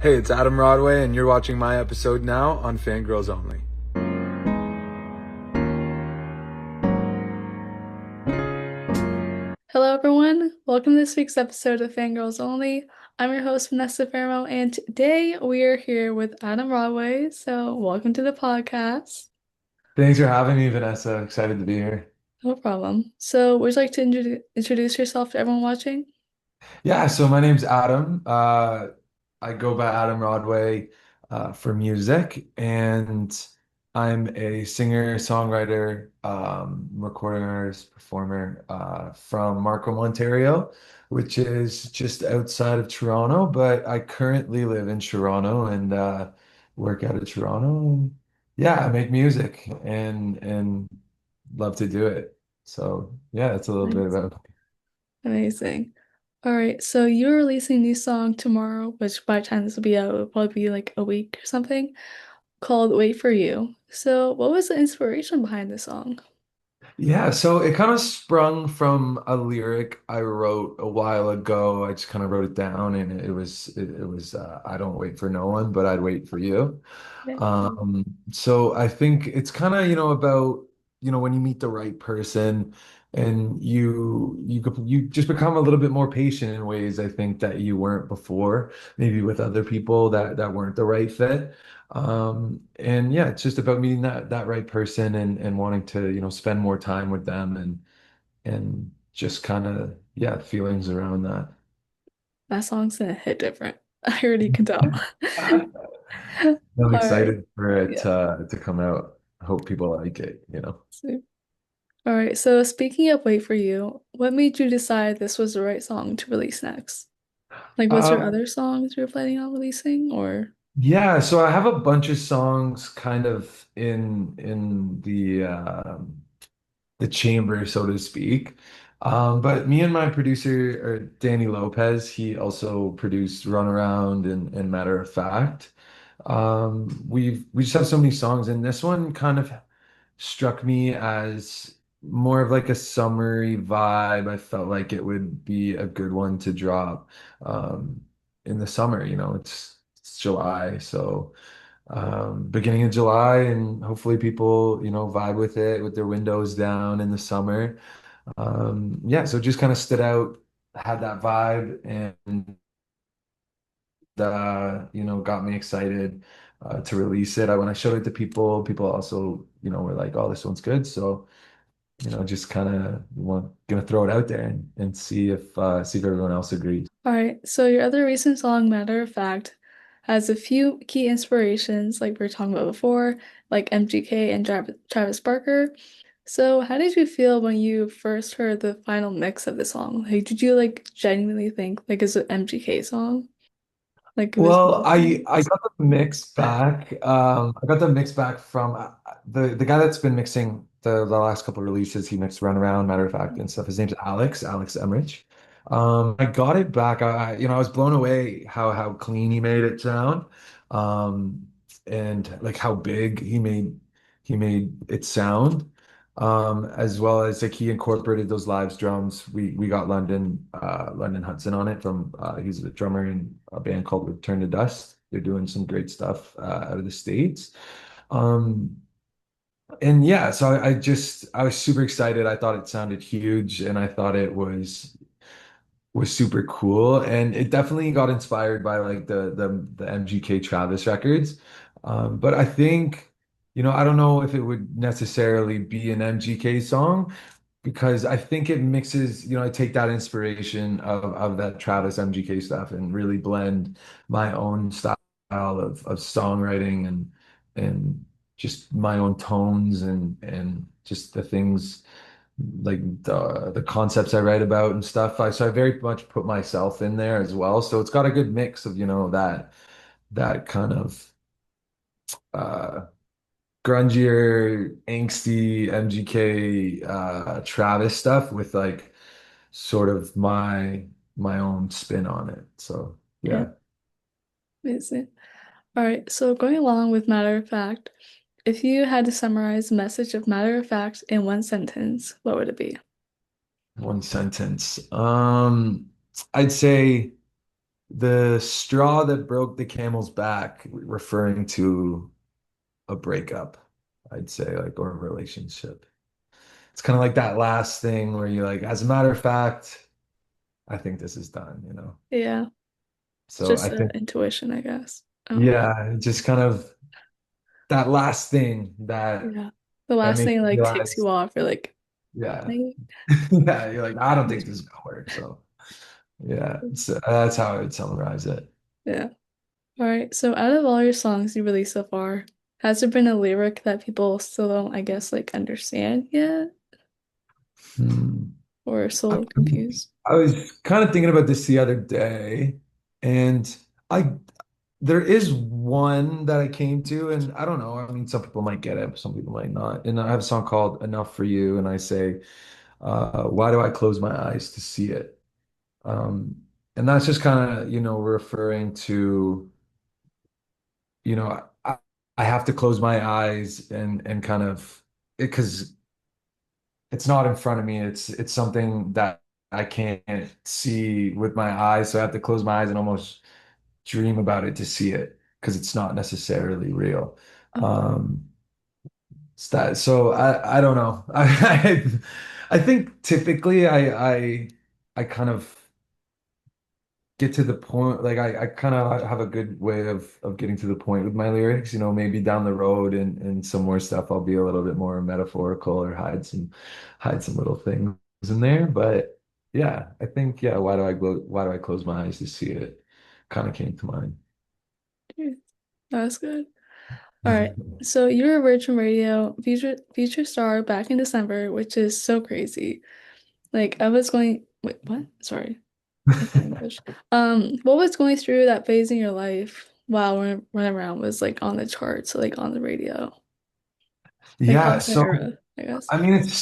Hey, it's Adam Rodway, and you're watching my episode now on Fangirls Only. Hello, everyone. Welcome to this week's episode of Fangirls Only. I'm your host, Vanessa Fermo, and today we are here with Adam Rodway. So, welcome to the podcast. Thanks for having me, Vanessa. Excited to be here. No problem. So, would you like to introduce yourself to everyone watching? Yeah, so my name's Adam. I go by Adam Rodway for music, and I'm a singer, songwriter, recording artist, performer from Markham, Ontario, which is just outside of Toronto. But I currently live in Toronto and work out of Toronto. And yeah, I make music and love to do it. So yeah, that's a little bit Nice. about. Amazing. All right, so you're releasing a new song tomorrow, which by the time this will be out, it'll probably be like a week or something, called Wait for You. So, what was the inspiration behind the song? Yeah, so it kind of sprung from a lyric I wrote a while ago. I just kind of wrote it down, and it was I don't wait for no one, but I'd wait for you. So I think it's kind of, about, when you meet the right person and you just become a little bit more patient in ways I think that you weren't before, maybe with other people that weren't the right fit. And yeah, it's just about meeting that right person and wanting to, spend more time with them and just kind of, yeah, feelings around that. That song's gonna hit different. I already can tell. I'm All right. excited for it Yeah. to come out. I hope people like it. So, all right. So speaking of Wait for You, what made you decide this was the right song to release next? Like, was there Um, other songs you were planning on releasing, or? Yeah, so I have a bunch of songs kind of in the chamber, so to speak. But me and my producer, Danny Lopez, he also produced Runaround and Matter of Fact. We just have so many songs, and this one kind of struck me as more of like a summery vibe. I felt like it would be a good one to drop in the summer. It's July, so beginning of July, and hopefully people, vibe with it with their windows down in the summer. Yeah, so it just kind of stood out, had that vibe, and got me excited to release it. When I showed it to people, people also, were like, "Oh, this one's good." So, just kind of want gonna throw it out there and see if everyone else agrees. All right. So your other recent song, Matter of Fact, has a few key inspirations, like we were talking about before, like MGK and Travis Barker. So how did you feel when you first heard the final mix of the song? Like, did you like genuinely think like it's an MGK song? Like it was Well, both of I them? I got the mix back. I got the mix back from the guy that's been mixing the last couple of releases. He mixed Runaround, Matter of Fact, and stuff. His name's Alex Emmerich. I got it back. I was blown away how clean he made it sound, and like how big he made it sound. As well as like he incorporated those live drums. We got London Hudson on it from he's a drummer in a band called Return to Dust. They're doing some great stuff out of the States. Um, and yeah, so I was super excited. I thought it sounded huge, and I thought it was super cool, and it definitely got inspired by like the MGK Travis records. But I think, I don't know if it would necessarily be an MGK song because I think it mixes, I take that inspiration of that Travis MGK stuff and really blend my own style of songwriting and just my own tones and just the things like the concepts I write about and stuff. So I very much put myself in there as well. So it's got a good mix of, that kind of uh grungier, angsty MGK Travis stuff with like sort of my own spin on it. So Yeah, yeah. amazing. All right, so going along with Matter of Fact, if you had to summarize the message of Matter of Fact in one sentence, what would it be? One sentence. I'd say the straw that broke the camel's back, referring to a breakup, I'd say, like, or a relationship. It's kind of like that last thing where you're like, as a matter of fact, I think this is done, you know? Yeah, it's So I just think, intuition, I guess. yeah, just kind of that last thing Yeah. The that last makes thing you like ticks realize, you off. You're like, yeah, "Wait." yeah, you're like, I don't think this is gonna work. So yeah, so that's how I would summarize it. Yeah. All right. So out of all your songs you released so far, has there been a lyric that people still don't, I guess, like understand yet Hmm. or still confused? I was kind of thinking about this the other day, and I there is one that I came to, and I don't know. I mean, some people might get it, some people might not. And I have a song called "Enough for You," and I say, "Why do I close my eyes to see it?" Um, and that's just kind of, referring to, I have to close my eyes and kind of because it's not in front of me. It's something that I can't see with my eyes, so I have to close my eyes and almost dream about it to see it because it's not necessarily real. Oh, Um, so I don't know. I think typically I kind of get to the point, like I kind of have a good way of getting to the point with my lyrics. Maybe down the road and some more stuff I'll be a little bit more metaphorical or hide some little things in there. But yeah, I think, yeah, why do I close my eyes to see it? Kind of came to mind. dude, that's good. All right. So you were a Virgin Radio feature star back in December, which is so crazy. Like I was going, wait, what? Sorry. That's my English. What was going through that phase in your life while Runaround was like on the charts, like on the radio? Like what Yeah, was that so era, I guess? I mean, it's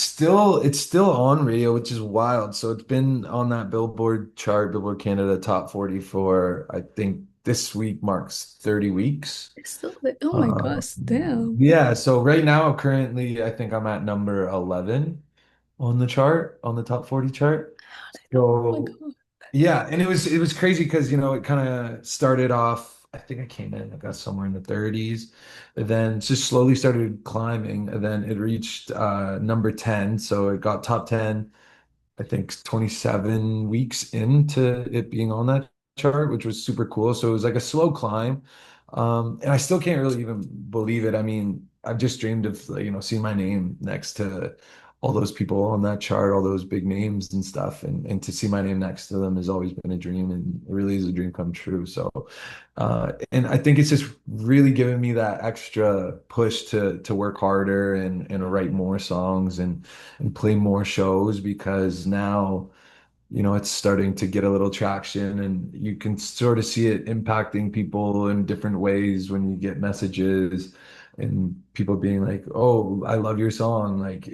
still on radio, which is wild. So it's been on that Billboard chart, Billboard Canada Top 40 for, I think this week marks 30 weeks. It's still like, oh my Uh, gosh, damn. yeah, so right now, currently, I think I'm at number 11 on the chart, on the top 40 chart. Oh my So God. yeah, and it was crazy because it kind of started off. I think I came in, I got somewhere in the 30s, and then just slowly started climbing, and then it reached number 10. So it got top 10, I think 27 weeks into it being on that chart, which was super cool. So it was like a slow climb. And I still can't really even believe it. I mean, I've just dreamed of, like, seeing my name next to all those people on that chart, all those big names and stuff. And to see my name next to them has always been a dream, and it really is a dream come true. So, and I think it's just really given me that extra push to work harder and write more songs and play more shows because now, it's starting to get a little traction and you can sort of see it impacting people in different ways when you get messages and people being like, "Oh, I love your song. Like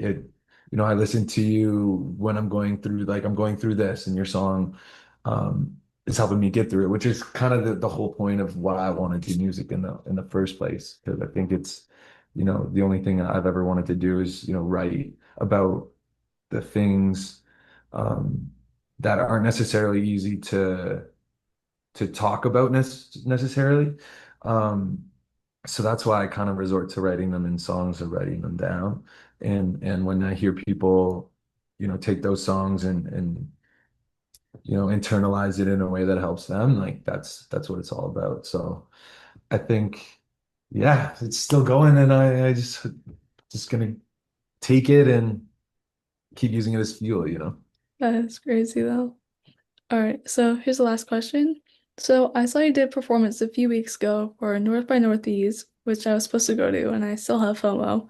I listen to you when I'm going through this, and your song is helping me get through it," which is kind of the whole point of why I want to do music in the first place. Because I think it's, the only thing I've ever wanted to do is, write about the things um, that aren't necessarily easy to talk about necessarily. Um, so that's why I kind of resort to writing them in songs or writing them down. And when I hear people, take those songs and internalize it in a way that helps them, like that's what it's all about. So I think, yeah, it's still going, and I just gonna take it and keep using it as fuel. That is crazy though. All right, so here's the last question. So I saw you did a performance a few weeks ago for North by Northeast, which I was supposed to go to, and I still have FOMO.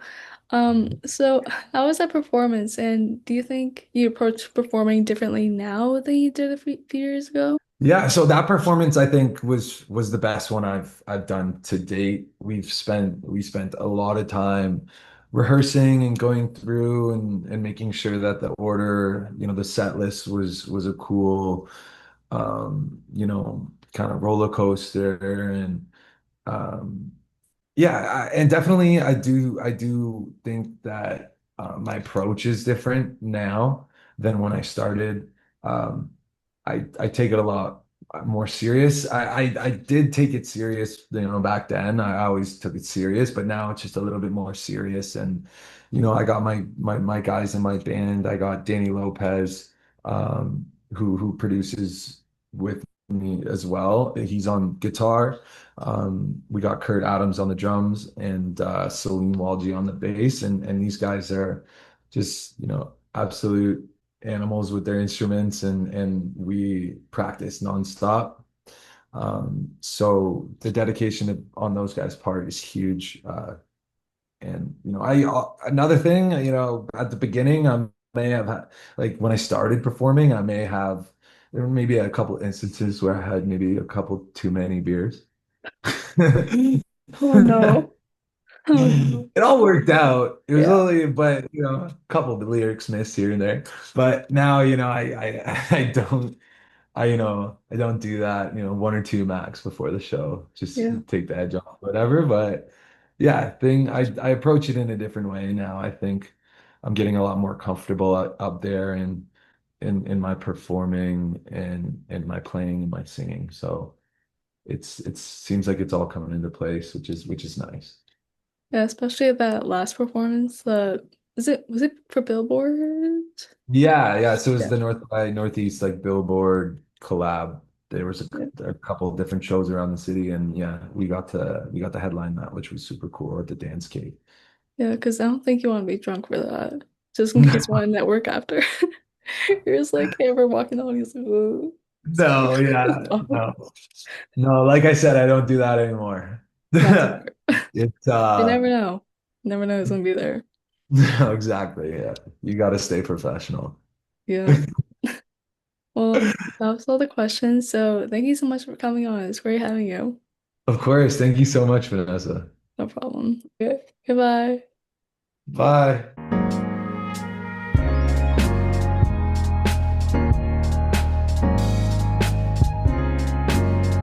So how was that performance, and do you think you approach performing differently now than you did a few years ago? Yeah, so that performance I think was the best one I've done to date. We spent a lot of time rehearsing and going through and making sure that the order, the set list was a cool kind of roller coaster and um yeah, and definitely I do think that my approach is different now than when I started. Um, I take it a lot more serious. I did take it serious, back then. I always took it serious, but now it's just a little bit more serious. And, I got my guys in my band. I got Danny Lopez, who produces with me as well. He's on guitar. We got Kurt Adams on the drums and Salim Walji on the bass. And these guys are just, absolute animals with their instruments and we practice nonstop. So the dedication on those guys' part is huge. And I another thing, at the beginning, I may have had, like when I started performing, there were maybe a couple instances where I had maybe a couple too many beers. Oh no. Oh no. It all worked out. It was Yeah. only, but a couple of the lyrics missed here and there. But now, I don't. I don't do that, one or two max before the show, just Yeah. take the edge off, whatever. But yeah, I approach it in a different way now. I think I'm getting a lot more comfortable up there and in my performing and my playing and my singing. So it seems like it's all coming into place, which is nice. Yeah, especially at that last performance. Was it for Billboard? Yeah, yeah. So it was Yeah. the North by Northeast like Billboard collab. There was Yeah. a couple of different shows around the city, and yeah, we got the headline that, which was super cool at the Dance Cave. Yeah, because I don't think you want to be drunk for that. Just in case you want to network after. You're just like, hey, we're walking on. He's like, "Ooh." No, yeah, no, no. Like I said, I don't do that anymore. That's fair. It's You never know. You never know who's gonna be there. no, exactly. Yeah, you got to stay professional. Yeah. Well, that was all the questions. So thank you so much for coming on. It's great having you. Of course. Thank you so much, Vanessa. No problem. Okay. Goodbye. Bye.